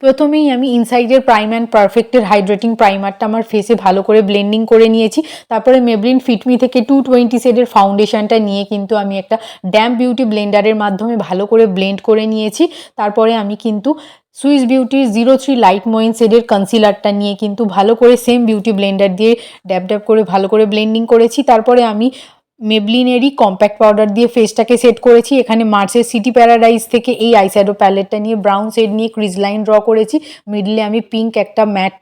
প্রথমেই আমি ইনসাইডের prime and পারফেক্টের hydrating প্রাইমারটা আমার ফেসে ভালো করে ব্লেন্ডিং করে নিয়েছি। তারপরে মেবলিন ফিটমি থেকে 220 শেডের ফাউন্ডেশনটা নিয়ে কিন্তু আমি একটা ড্যাম্প বিউটি ব্লেন্ডারের মাধ্যমে ভালো করে ব্লেন্ড করে নিয়েছি। তারপরে আমি কিন্তু সুইস বিউটির 03 লাইট মোয়েন শেডের কনসিলারটা নিয়ে কিন্তু ভালো করে সেম বিউটি ব্লেন্ডার দিয়ে ড্যাব ড্যাব করে ভালো করে ব্লেন্ডিং করেছি। তারপরে আমি মেবলিনেরই কম্প্যাক্ট পাউডার দিয়ে ফেসটাকে সেট করেছি। এখানে মার্সের সিটি প্যারাডাইস থেকে এই আইশ্যাডো প্যালেটটা নিয়ে ব্রাউন শেড নিয়ে ক্রিজ লাইন ড্র করেছি। মিডলে আমি পিঙ্ক একটা ম্যাট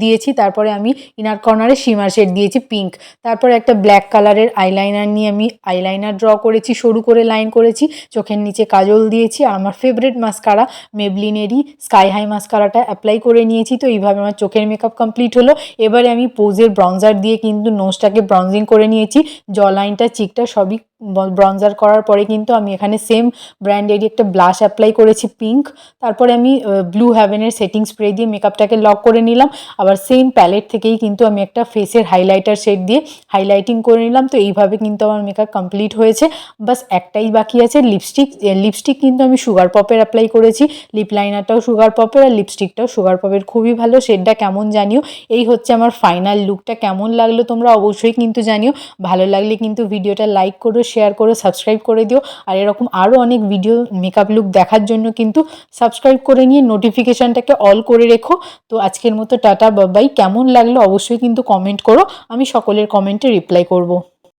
দিয়েছি। তারপরে আমি ইনার কর্নারে শিমার শেড দিয়েছি পিঙ্ক। তারপরে একটা ব্ল্যাক কালারের আইলাইনার নিয়ে আমি আইলাইনার ড্র করেছি, সরু করে লাইন করেছি, চোখের নিচে কাজল দিয়েছি। আর আমার ফেভারিট মাস্কারা মেবলিনেরই স্কাই হাই মাস্কারাটা অ্যাপ্লাই করে নিয়েছি। তো এইভাবে আমার চোখের মেকআপ কমপ্লিট হলো। এবারে আমি পোজের ব্রঞ্জার দিয়ে কিন্তু নোজটাকে ব্রঞ্জিং করে নিয়েছি। জলাইনটা, চিকটা সবই ব্রঞ্জার করার পরে কিন্তু আমি এখানে সেম ব্র্যান্ডেরই একটা ব্লাশ অ্যাপ্লাই করেছি পিঙ্ক। তারপরে আমি ব্লু হ্যাভেনের সেটিং স্প্রে দিয়ে মেকআপটাকে লক করে নিলাম। আবার সেম প্যালেট থেকেই কিন্তু আমি একটা ফেসের হাইলাইটার শেড দিয়ে হাইলাইটিং করে নিলাম। তো এইভাবে কিন্তু আমার মেকআপ কমপ্লিট হয়েছে। বাস একটাই বাকি আছে লিপস্টিক। লিপস্টিক কিন্তু আমি সুগার পপের অ্যাপ্লাই করেছি। লিপ লাইনারটাও সুগার পপের আর লিপস্টিকটাও সুগার পপের, খুবই ভালো। শেডটা কেমন জানিও। এই হচ্ছে আমার ফাইনাল লুকটা। কেমন লাগলো তোমরা অবশ্যই কিন্তু জানিও। ভালো লাগলে কিন্তু ভিডিওটা লাইক করো, শেয়ার করো, সাবস্ক্রাইব করে দিও। আর এরকম আরও অনেক ভিডিও মেকআপ লুক দেখার জন্য কিন্তু সাবস্ক্রাইব করে নিয়ে নোটিফিকেশানটাকে অল করে রেখো। তো আজকের মতো টাটা বাবাই। কেমন লাগলো অবশ্যই কিন্তু কমেন্ট করো, আমি সকলের কমেন্টে রিপ্লাই করব।